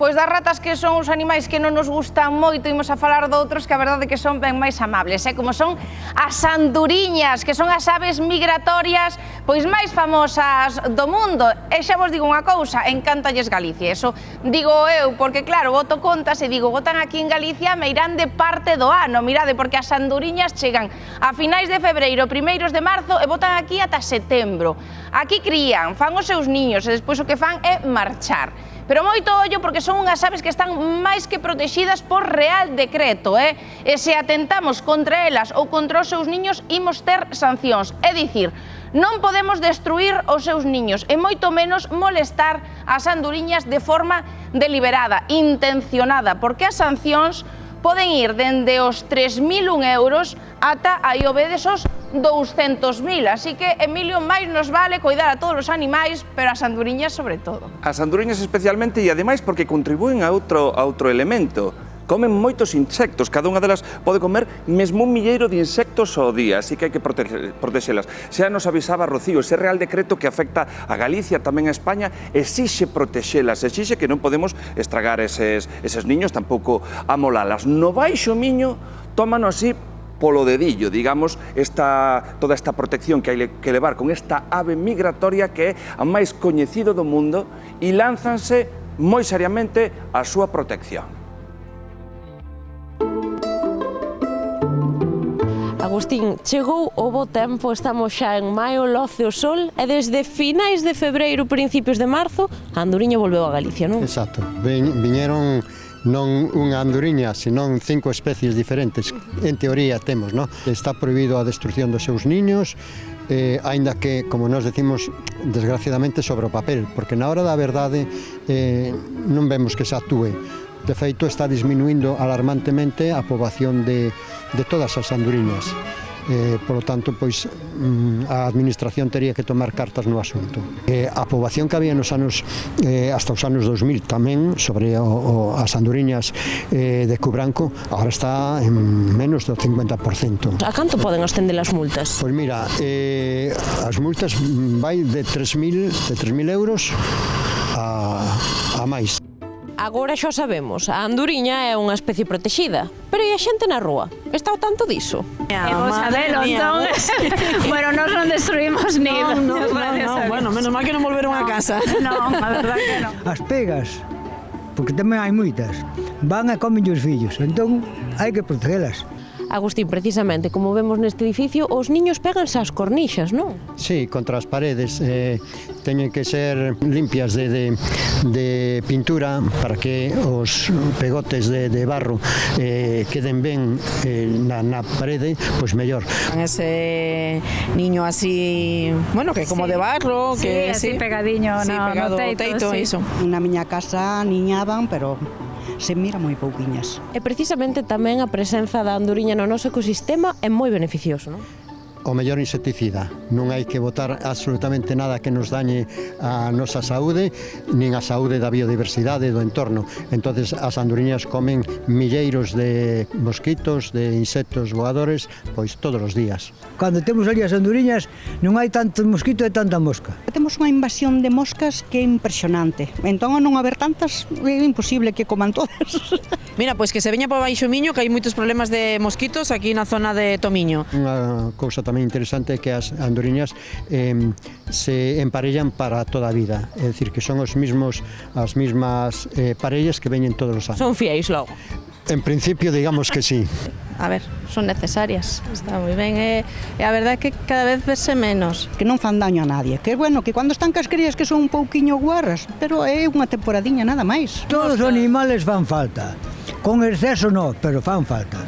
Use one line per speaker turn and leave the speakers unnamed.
Pois das ratas, que son os animais que non nos gustan moito, imos a falar doutros que a verdade que son ben máis amables, como son as anduriñas, que son as aves migratorias pois máis famosas do mundo. E xa vos digo unha cousa, encántalles Galicia, eso digo eu, porque claro, boto contas e digo, botan aquí en Galicia, me irán de parte do ano, mirade, porque as anduriñas chegan a finais de febreiro, primeiros de marzo, e botan aquí ata setembro. Aquí crían, fan os seus niños, e despois o que fan é marchar. Pero moito ollo, porque son unhas aves que están máis que protegidas por Real Decreto, e se atentamos contra elas ou contra os seus niños, imos ter sancións. É dicir, non podemos destruir os seus niños e moito menos molestar as anduriñas de forma deliberada, intencionada, porque as sancións poden ir dende os 3.001 euros ata, aí o vedes, os 200.000, así que, Emilio, máis nos vale coidar a todos os animais, pero as anduriñas sobre todo.
As anduriñas especialmente, e ademais porque contribúen a outro elemento. Comen moitos insectos, cada unha delas pode comer mesmo un milleiro de insectos ao día, así que hai que protexelas. Xa nos avisaba Rocío, ese Real Decreto que afecta a Galicia, tamén a España, exixe protexelas, exixe que non podemos estragar eses niños, tampouco amolalas. No Baixo Miño, tómano así polo dedillo, digamos, toda esta protección que hai que levar con esta ave migratoria que é a máis coñecido do mundo, e lánzanse moi seriamente a súa protección.
Agustín, chegou o bo tempo, estamos xa en maio, loce o sol, e desde finais de febreiro, principios de marzo, a anduriña volveu a Galicia, non?
Exacto, viñeron non unha anduriña, senón 5 especies diferentes, en teoría temos, non? Está prohibido a destrucción dos seus niños, aínda que, como nós decimos, desgraciadamente sobre o papel, porque na hora da verdade non vemos que se actúe. De feito, está disminuindo alarmantemente a poboación de todas as anduriñas. Por lo tanto, pois, a administración tería que tomar cartas no asunto. A poboación que había nos anos, hasta os anos 2000 tamén, sobre as anduriñas de cubranco, agora está en menos do 50%.
A canto poden ascender as multas?
Pois mira, as multas vai de 3.000 euros a máis.
Agora xa sabemos, a anduriña é unha especie protexida, pero e a xente na rúa? Está ao tanto diso?
Vamos a verlo, entón. Bueno, nós non destruímos nidos.
No, bueno, menos mal que non volveron a casa.
Non, a verdad que non.
As pegas, porque tamén hai moitas, van e comen os fillos, entón hai que protegelas.
Agustín, precisamente, como vemos neste edificio, os niños péganse ás cornixas, non?
Sí, contra as paredes, teñen que ser limpias de pintura para que os pegotes de barro queden ben na parede, pois mellor.
Ese niño así, bueno, que como de barro, que
así pegadiño no teito,
iso.
Na miña casa niñaban, pero se mira moi pouquiñas.
E precisamente tamén a presenza da anduriña no noso ecosistema é moi beneficioso, non?
O mellor insecticida, non hai que botar absolutamente nada que nos dañe a nosa saúde, nin a saúde da biodiversidade do entorno. Entonces as anduriñas comen milleiros de mosquitos, de insectos voadores, pois todos os días.
Cando temos ali as anduriñas non hai tanto mosquito e tanta mosca.
Temos unha invasión de moscas que é impresionante. Entón, a non haber tantas, é imposible que coman todas.
Mira, pois que se veña para Baixo Miño, que hai moitos problemas de mosquitos aquí na zona de Tomiño.
Unha cousa tamén interesante é que as anduriñas se emparellan para toda a vida, é dicir, que son as mismas parellas que veñen todos os anos.
Son fiéis logo.
En principio, digamos que sí.
A ver, son necesarias, está moi ben, e a verdade é que cada vez verse menos.
Que non fan daño a nadie, que bueno, que cando están cascrías que son un pouquiño guarras, pero é unha temporadiña nada máis.
Todos os animales fan falta, con exceso non, pero fan falta.